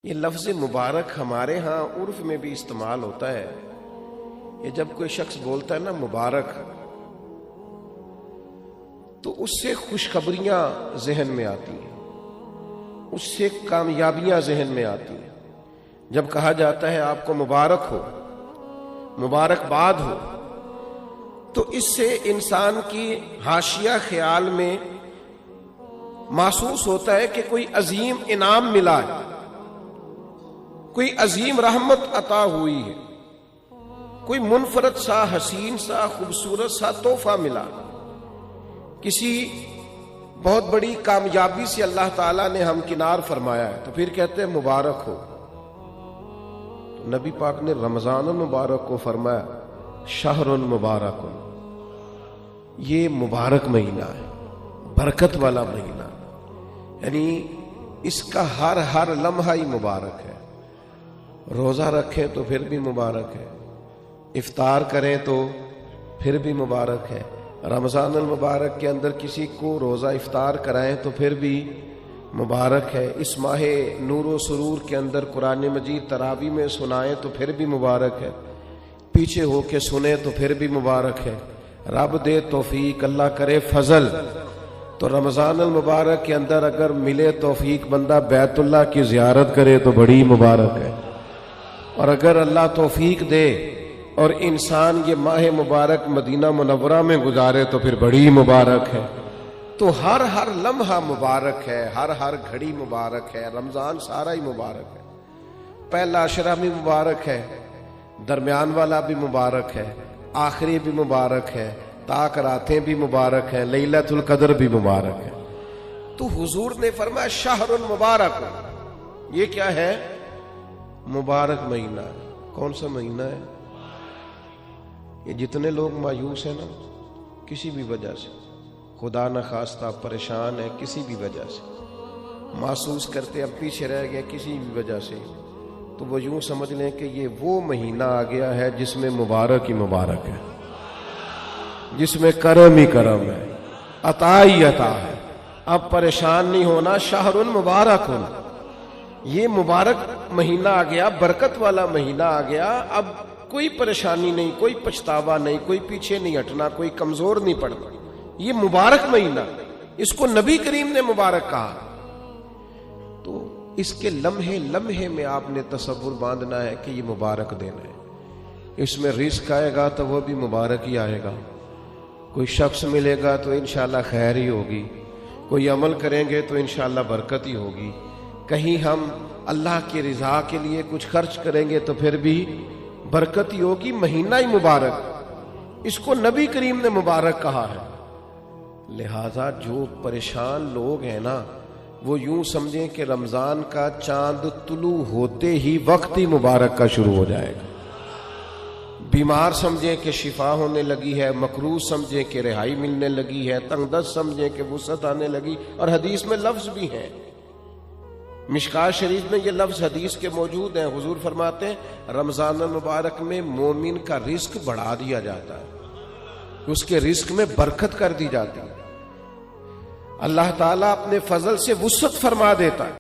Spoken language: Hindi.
ये लफ्ज़ मुबारक हमारे यहाँ उर्फ में भी इस्तेमाल होता है। ये जब कोई शख्स बोलता है ना मुबारक, तो उससे खुशखबरियां जहन में आती हैं, उससे कामयाबियां जहन में आती हैं। जब कहा जाता है आपको मुबारक हो, मुबारकबाद हो, तो इससे इंसान की हाशिया ख्याल में महसूस होता है कि कोई अजीम इनाम मिला है, कोई अजीम रहमत अता हुई है, कोई मुनफरद सा, हसीन सा, खूबसूरत सा तोहफा मिला, किसी बहुत बड़ी कामयाबी से अल्लाह ताला ने हमकिनार फरमाया है, तो फिर कहते हैं मुबारक हो। तो नबी पाक ने रमजान मुबारक को फरमाया शहरुन मुबारकुन, ये मुबारक महीना है, बरकत वाला महीना, यानी इसका हर लम्हा ही मुबारक है। रोजा रखें तो फिर भी मुबारक है, इफ्तार करें तो फिर भी मुबारक है, रमजान अल मुबारक के अंदर किसी को रोज़ा इफ्तार कराएं तो फिर भी मुबारक है। इस माह नूर व सुरूर के अंदर कुरान मजीद तरावी में सुनाएं तो फिर भी मुबारक है, पीछे होके सुने तो फिर भी मुबारक है। रब दे तौफीक, अल्लाह करे फजल, तो रमजान अल मुबारक के अंदर अगर मिले तौफीक बंदा बैतुल्लाह की जियारत करे तो बड़ी मुबारक है। और अगर अल्लाह तौफीक दे और इंसान ये माह मुबारक मदीना मुनव्वरा में गुजारे तो फिर बड़ी मुबारक है। तो हर लम्हा मुबारक है, हर घड़ी मुबारक है। रमजान सारा ही मुबारक है, पहला अशरा भी मुबारक है, दरमियान वाला भी मुबारक है, आखिरी भी मुबारक है, ताक रातें भी मुबारक है, लैलतुल कद्र भी मुबारक है। तो हुजूर ने फरमाया शहरुन मुबारक, ये क्या है? मुबारक महीना है। कौन सा महीना है? ये जितने लोग मायूस हैं ना, किसी भी वजह से, खुदा न खास्ता परेशान है, किसी भी वजह से महसूस करते अब पीछे रह गए किसी भी वजह से, तो वो यूं समझ लें कि ये वो महीना आ गया है जिसमें मुबारक ही मुबारक है, जिसमें करम ही करम है, अता ही अता है। अब परेशान नहीं होना, शहरुन मुबारकुन, ये मुबारक महीना आ गया, बरकत वाला महीना आ गया। अब कोई परेशानी नहीं, कोई पछतावा नहीं, कोई पीछे नहीं हटना, कोई कमजोर नहीं पड़ना। ये मुबारक महीना, इसको नबी करीम ने मुबारक कहा। तो इसके लम्हे लम्हे में आपने तसव्वुर बांधना है कि ये मुबारक दिन है। इसमें रिस्क आएगा तो वह भी मुबारक ही आएगा, कोई शख्स मिलेगा तो इंशाअल्लाह खैर ही होगी, कोई अमल करेंगे तो इंशाअल्लाह बरकत ही होगी, कहीं हम अल्लाह की रिजा के लिए कुछ खर्च करेंगे तो फिर भी बरकत ही होगी। महीना ही मुबारक, इसको नबी करीम ने मुबारक कहा है। लिहाजा जो परेशान लोग हैं ना, वो यूं समझें कि रमजान का चांद तुलू होते ही वक्त ही मुबारक का शुरू हो जाएगा। बीमार समझें कि शिफा होने लगी है, मकरूज समझें कि रिहाई मिलने लगी है, तंगदस्त समझें कि वुसअत आने लगी। और हदीस में लफ्ज भी हैं, मिशकात शरीफ में ये लफ्ज हदीस के मौजूद हैं। हुजूर फरमाते हैं रमजान मुबारक में मोमिन का रिस्क बढ़ा दिया जाता है, उसके रिस्क में बरकत कर दी जाती है, अल्लाह ताला अपने फजल से वुसअत फरमा देता है।